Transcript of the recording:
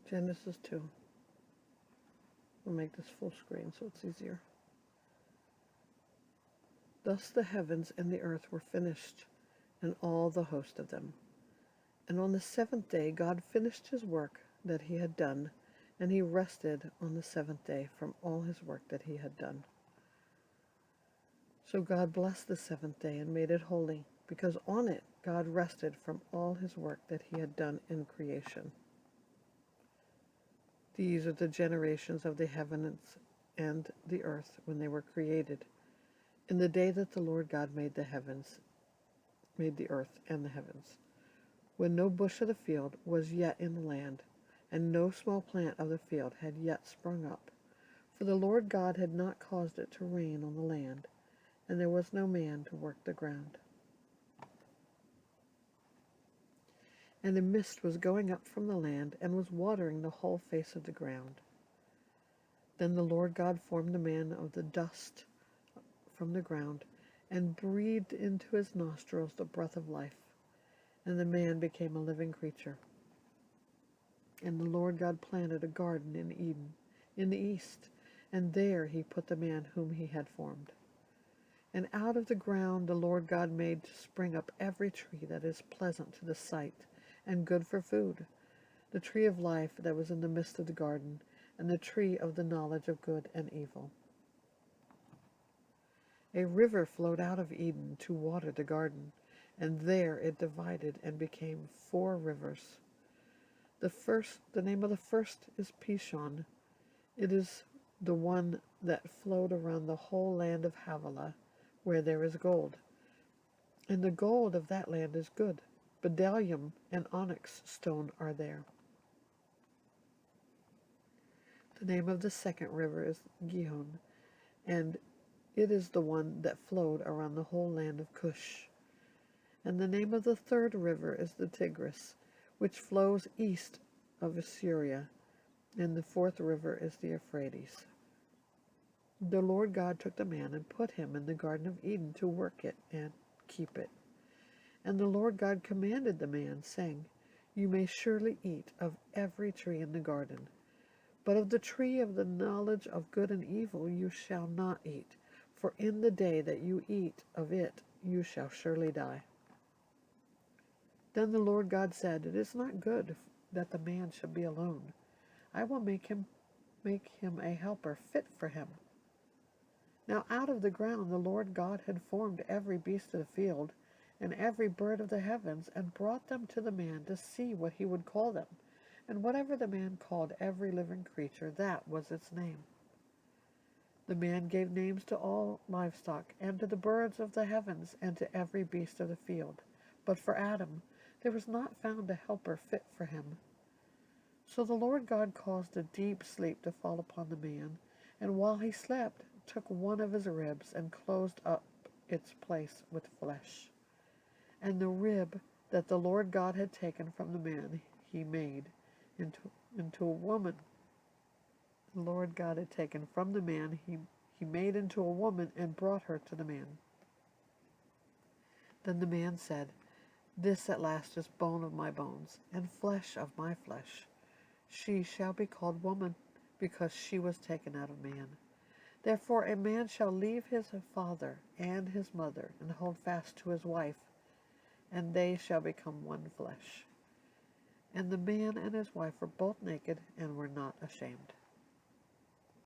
Genesis 2. We'll make this full screen so it's easier. Thus the heavens and the earth were finished, and all the host of them. And on the seventh day God finished his work that he had done, and he rested on the seventh day from all his work that he had done. So God blessed the seventh day and made it holy, because on it God rested from all his work that he had done in creation. These are the generations of the heavens and the earth when they were created, in the day that the Lord God made the earth and the heavens, when no bush of the field was yet in the land, and no small plant of the field had yet sprung up, for the Lord God had not caused it to rain on the land, and there was no man to work the ground. And a mist was going up from the land, and was watering the whole face of the ground. Then the Lord God formed the man of the dust from the ground, and breathed into his nostrils the breath of life, and the man became a living creature. And the Lord God planted a garden in Eden, in the east, and there he put the man whom he had formed. And out of the ground the Lord God made to spring up every tree that is pleasant to the sight, and good for food, the tree of life that was in the midst of the garden, and the tree of the knowledge of good and evil. A river flowed out of Eden to water the garden, and there it divided and became 4 rivers. The name of the first is Pishon. It is the one that flowed around the whole land of Havilah, where there is gold. And the gold of that land is good. Bdellium and onyx stone are there. The name of the second river is Gihon, and it is the one that flowed around the whole land of Cush. And the name of the third river is the Tigris, which flows east of Assyria, and the fourth river is the Euphrates. The Lord God took the man and put him in the Garden of Eden to work it and keep it. And the Lord God commanded the man, saying, You may surely eat of every tree in the garden, but of the tree of the knowledge of good and evil you shall not eat, for in the day that you eat of it you shall surely die. Then the Lord God said, It is not good that the man should be alone. I will make him a helper fit for him. Now out of the ground the Lord God had formed every beast of the field, and every bird of the heavens, and brought them to the man to see what he would call them. And whatever the man called every living creature, that was its name. The man gave names to all livestock, and to the birds of the heavens, and to every beast of the field. But for Adam there was not found a helper fit for him. So the Lord God caused a deep sleep to fall upon the man, and while he slept, took one of his ribs, and closed up its place with flesh. And the rib that the Lord God had taken from the man he made into a woman. The Lord God had taken from the man he made into a woman, and brought her to the man. Then the man said, This at last is bone of my bones, and flesh of my flesh. She shall be called woman, because she was taken out of man. Therefore a man shall leave his father and his mother, and hold fast to his wife, and they shall become one flesh. And the man and his wife were both naked, and were not ashamed.